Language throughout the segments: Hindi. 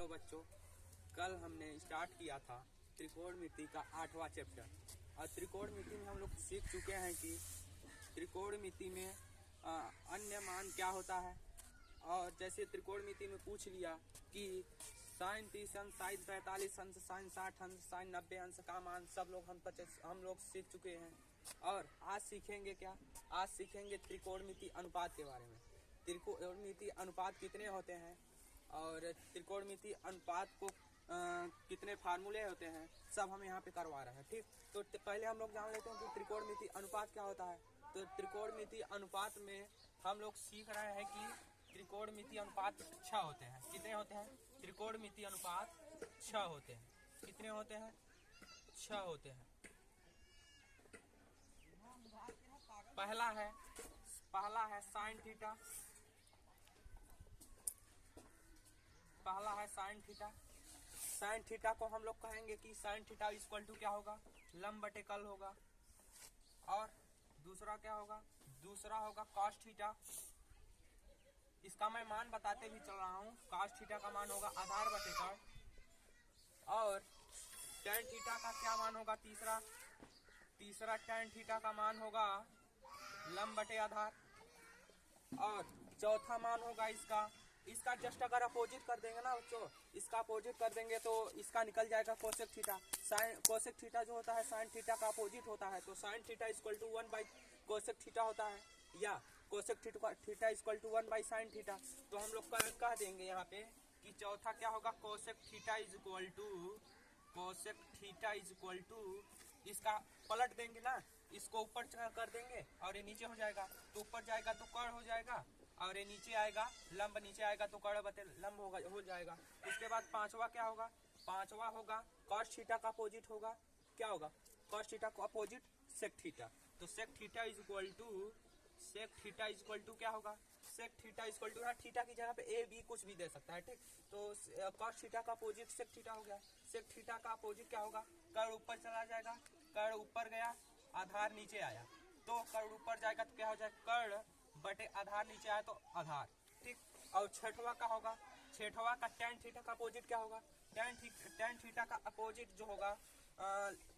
हेलो बच्चों, कल हमने स्टार्ट किया था त्रिकोणमिति का 8वां चैप्टर। और त्रिकोणमिति में हम लोग सीख चुके हैं कि त्रिकोणमिति में अन्य मान क्या होता है। और जैसे त्रिकोणमिति में पूछ लिया कि साइन 30 अंश, साइन 45 अंश, साइन 60 अंश, साइन 90 अंश का मान सब लोग हम लोग सीख चुके हैं। और आज सीखेंगे क्या? आज सीखेंगे त्रिकोणमिति अनुपात के बारे में। त्रिकोणमिति अनुपात कितने होते हैं और त्रिकोणमिति अनुपात को कितने फार्मूले होते हैं, सब हम यहाँ पे करवा रहे हैं। ठीक, तो पहले हम लोग जान लेते हैं कि त्रिकोणमिति अनुपात क्या होता है। तो त्रिकोणमिति अनुपात में हम लोग सीख रहे हैं कि त्रिकोणमिति अनुपात 6 होते हैं। कितने होते हैं? त्रिकोणमिति अनुपात 6 होते हैं। कितने होते हैं? 6 होते हैं। पहला है साइन थीटा। पहला है साइन थीटा। साइन थीटा को हम लोग कहेंगे कि साइन थीटा इक्वल टू क्या होगा? लंब बटे कल होगा। और दूसरा क्या होगा? दूसरा होगा कॉस थीटा। इसका मैं मान बताते भी चल रहा हूँ। कॉस थीटा का मान होगा आधार बटे कर्ण। और टैन थीटा का क्या मान होगा? तीसरा टैन थीटा का मान होगा लंब बटे आधार। और चौथा मान होगा इसका जस्ट अगर अपोजिट कर देंगे ना बच्चों, इसका अपोजिट कर देंगे तो इसका निकल जाएगा cosec theta. Sine cosec theta जो होता है साइन थीटा का अपोजिट होता है, तो sine theta equal to 1 by cosec theta होता है, या cosec theta equal to 1 by sine theta. तो हम लोग कह देंगे यहाँ पे कि चौथा क्या होगा? Cosec theta is equal to इसका पलट देंगे ना, इसको ऊपर कर देंगे और ये नीचे हो जाएगा। तो ऊपर जाएगा तो कर्ण हो जाएगा, और ये नीचे आएगा लंब, नीचे आएगा तो कर्ण बटे लंब हो जाएगा। उसके बाद पांचवा क्या होगा? पांचवा होगा कॉस थीटा का अपोजिट होगा। क्या होगा? कॉस थीटा का अपोजिट सेक थीटा। तो sec theta is equal to क्या होगा? Sec theta equal to, theta की जगह पे ए बी कुछ भी दे सकता है। ठीक, तो कॉस थीटा का अपोजिट सेक थीटा हो गया। सेक थीटा का अपोजिट क्या होगा? कर्ण ऊपर चला जाएगा, कर्ण ऊपर गया, आधार नीचे आया, तो कर्ण ऊपर जाएगा तो क्या हो जाएगा? कर्ण बटे आधार नीचे आया तो आधार। ठीक, और छठवा का होगा, छठवा का टैन थीटा का अपोजिट क्या होगा? टैन थीटा का अपोजिट जो होगा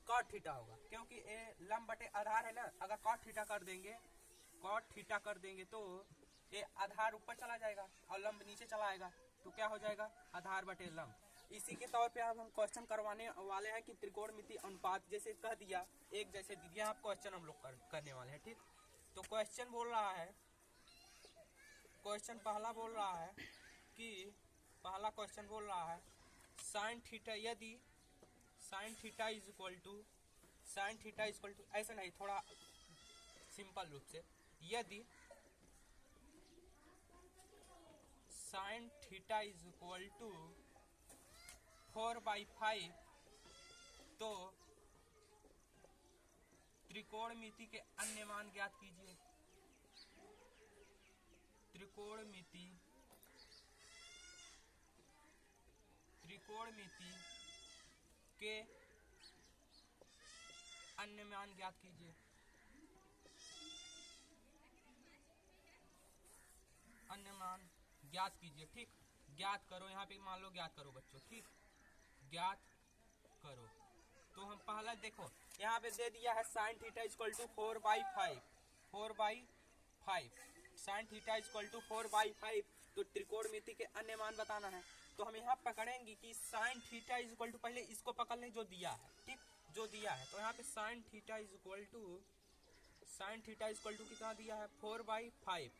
कॉट थीटा होगा, क्योंकि ये लंब बटे आधार है ना। अगर कॉट थीटा कर देंगे तो ये आधार ऊपर चला जाएगा और लंब नीचे चला आएगा, तो क्या हो जाएगा? आधार बटे लंब। इसी के तौर पे अब हम क्वेश्चन करवाने वाले हैं कि त्रिकोणमिति अनुपात जैसे कह दिया, एक जैसे दिया, आप क्वेश्चन हम लोग करने वाले हैं। ठीक, तो क्वेश्चन पहला बोल रहा है कि साइन थीटा, यदि sine theta is equal to ऐसा नहीं, थोड़ा सिंपल रूप से, यदि sine theta is equal to 4/5, तो त्रिकोणमिति के अन्य मान ज्ञात कीजिए। त्रिकोणमिति के अन्य मान ज्ञात कीजिए। अन्य मान ज्ञात कीजिए। ठीक, ज्ञात करो, यहाँ पे मान लो ज्ञात करो बच्चों। ठीक, ज्ञात करो। तो हम पहला देखो यहाँ पे दे दिया है sine theta equal to 4/5। Sine theta equal to 4/5, तो त्रिकोणमिति के अन्य मान बताना है। तो हम यहाँ पकड़ेंगे कि साइन थीटा इक्वल टू, पहले इसको पकड़ लें जो दिया है। ठीक, जो दिया है, तो यहाँ पे साइन थीटा इक्वल टू कितना दिया है? 4/5।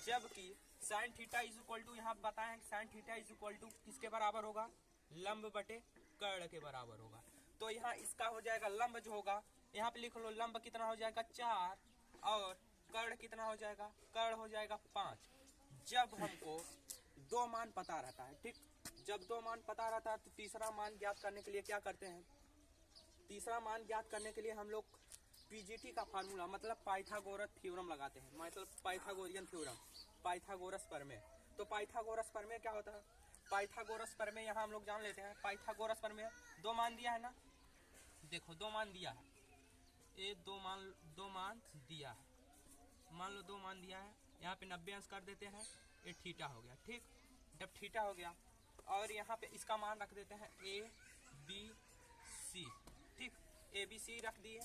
जबकि साइन थीटा इक्वल टू यहाँ बताएं, साइन थीटा इक्वल टू किसके बराबर होगा? लंब बटे कर्ण के बराबर होगा। तो यहाँ इसका हो जाएगा लंब जो होगा, यहाँ पे लिख लो, लंब कितना हो जाएगा? 4, और कर्ण कितना हो जाएगा? कर्ण हो जाएगा 5। जब हमको दो मान पता रहता है, ठीक, जब दो मान पता रहता है तो तीसरा मान ज्ञात करने के लिए क्या करते हैं? तीसरा मान ज्ञात करने के लिए हम लोग पीजीटी का फार्मूला, मतलब पाइथागोरस थ्योरम लगाते हैं, मतलब पाइथागोरियन थ्योरम, पाइथागोरस प्रमेय। तो पाइथागोरस प्रमेय क्या होता है? पाइथागोरस प्रमेय यहाँ हम लोग जान लेते हैं। पाइथागोरस प्रमेय, दो मान दिया है ना, देखो दो मान दिया है, ये दो मान दिया है, मान लो दो मान दिया है, यहाँ पे 90 अंश कर देते हैं, ये थीटा हो गया। ठीक, जब थीटा हो गया और यहाँ पे इसका मान रख देते हैं ए बी सी। ठीक, ए बी सी रख दिए।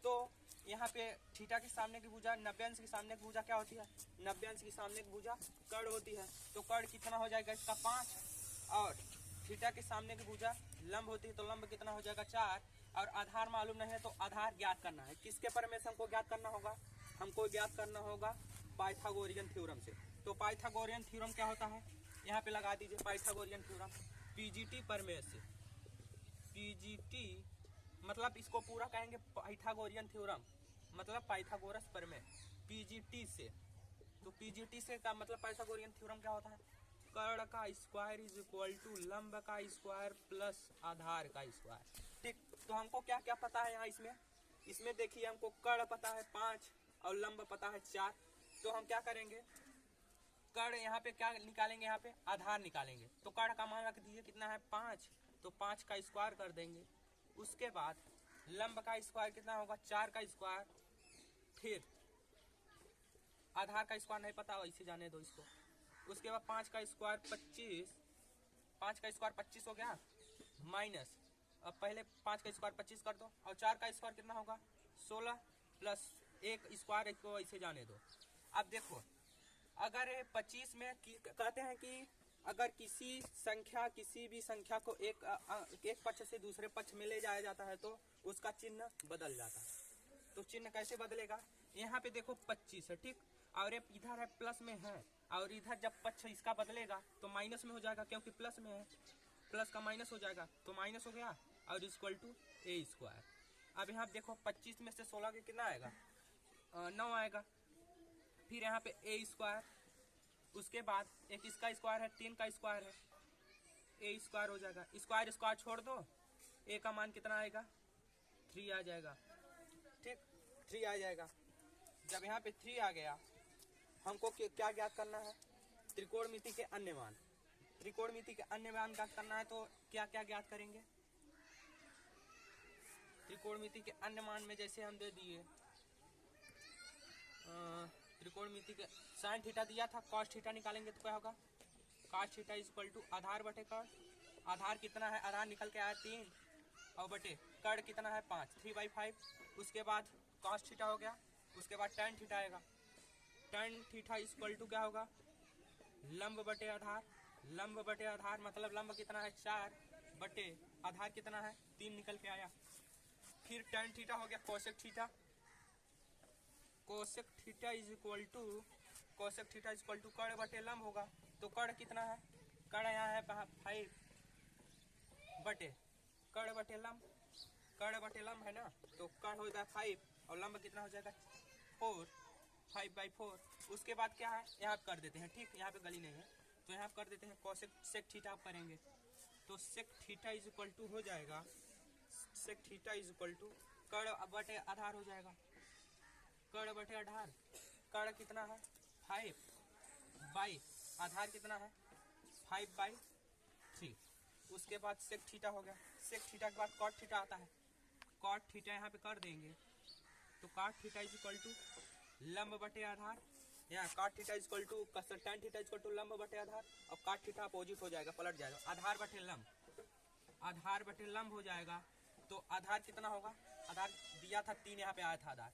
तो यहाँ पे थीटा के सामने की भुजा 90 अंश के सामने की भुजा क्या होती है? 90 अंश की सामने की भुजा कर्ण होती है। तो कर्ण कितना हो जाएगा इसका 5, और थीटा के सामने की भुजा लंब होती है, तो लंब कितना हो जाएगा 4। और आधार मालूम नहीं है तो आधार ज्ञात करना है। किसके परमेश हमको ज्ञात करना होगा? हमको ज्ञात करना होगा पाइथागोरियन थ्योरम से। तो पाइथागोरियन थ्योरम क्या होता है? यहाँ पे लगा दीजिए पाइथागोरियन थ्योरम। पीजीटी परमेय से, पीजीटी मतलब इसको पूरा कहेंगे पाइथागोरियन थ्योरम, मतलब पाइथागोरस परमेय। पीजीटी से, तो पीजीटी से का मतलब पाइथागोरियन थ्योरम क्या होता है? कर्ण का स्क्वायर इज इक्वल टू लंब का स्क्वायर प्लस आधार का स्क्वायर। ठीक, तो हमको क्या क्या पता है यहाँ इसमें देखिए हमको कर्ण पता है 5 और लंब पता है 4। तो हम क्या करेंगे? कर्ण यहाँ पे क्या निकालेंगे? यहाँ पे आधार निकालेंगे। तो कर्ण का मान रख दीजिए कितना है 5, तो 5 का स्क्वायर कर देंगे। उसके बाद लंब का स्क्वायर कितना होगा? 4 का स्क्वायर। फिर आधार का स्क्वायर नहीं पता, वैसे जाने दो इसको। उसके बाद 5 का स्क्वायर 25, 5 का स्क्वायर 25 हो गया, माइनस अब पहले 5 का स्क्वायर 25 कर दो, और 4 का स्क्वायर कितना होगा? 16 प्लस एक स्क्वायर, इसको ऐसे जाने दो। अब देखो, अगर 25 में कहते हैं कि अगर किसी भी संख्या को एक पक्ष से दूसरे पक्ष में ले जाया जाता है तो उसका चिन्ह बदल जाता है। तो चिन्ह कैसे बदलेगा? यहाँ पे देखो 25 है, ठीक, और इधर है प्लस में है, और इधर जब पक्ष इसका बदलेगा तो माइनस में हो जाएगा, क्योंकि प्लस में है, प्लस का माइनस हो जाएगा, तो माइनस हो गया, और इक्वल टू ए स्क्वायर। अब यहाँ देखो 25 में से 16 के कितना आएगा? 9 आएगा। फिर यहाँ पे ए स्क्वायर, उसके बाद एक इसका स्क्वायर है, 3 का स्क्वायर है, ए स्क्वायर हो जाएगा। स्क्वायर स्क्वायर छोड़ दो, ए का मान कितना आएगा? 3 आ जाएगा। ठीक, 3 आ जाएगा। जब यहाँ पे 3 आ गया, हमको क्या ज्ञात करना है? त्रिकोणमिति के अन्य मान। त्रिकोणमिति के अन्य मान ज्ञात करना है, तो क्या क्या ज्ञात करेंगे? त्रिकोणमिति के अन्य मान में जैसे हम दे दिए त्रिकोणमिति के साइन थीटा दिया था, कॉस थीटा निकालेंगे तो क्या होगा? कॉस थीटा इक्वल टू आधार बटे कर्ण। आधार कितना है? आधार निकल के आया 3, और बटे कर्ण कितना है? 5, 3/5। उसके बाद कॉस थीटा हो गया, उसके बाद tan थीटा आएगा। tan थीटा इक्वल टू क्या होगा? लंब बटे आधार। लंब बटे आधार मतलब लंब कितना है? 4 बटे आधार कितना है? 3 निकल के आया। फिर tan थीटा हो गया cosec theta. Cosec theta is equal to कर्ण बटे लंब होगा। तो कर्ण कितना है? कर्ण यहाँ है 5 बटे कर्ण बटे लंब। कर्ण बटे लंब है ना, तो कर्ण हो जाएगा 5 और लंब कितना हो जाएगा? 4, 5/4। उसके बाद क्या है? यहाँ कर देते हैं, ठीक, यहाँ पे गली नहीं है, तो यहाँ कर देते हैं कोसेक सेक थीटा आप करेंगे। तो sec theta is equal to हो जाएगा, sec theta is equal to कर्ण बटे आधार हो जाएगा। कर्ण बटे आधार, कर्ण कितना है? 5 बाई आधार कितना है? 5/3। उसके बाद सेक थीटा हो गया। सेक थीटा के बाद कॉट थीटा आता है। कॉट थीटा यहाँ पे कर देंगे, तो cot theta is equal to लंब बटे आधार। यहाँ cot theta is equal to tan theta is equal to लंब बटे आधार। अब कॉट थीटा अपोजिट हो जाएगा, पलट जाएगा, आधार बटे लंब। आधार बटे लंब हो जाएगा, तो आधार कितना होगा? आधार दिया था 3, यहाँ पे आया था आधार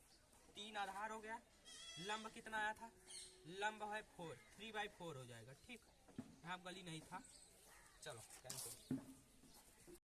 3, आधार हो गया। लंब कितना आया था? लंब है 4, 3/4 हो जाएगा। ठीक, यहाँ गली नहीं था, चलो कैंसिल।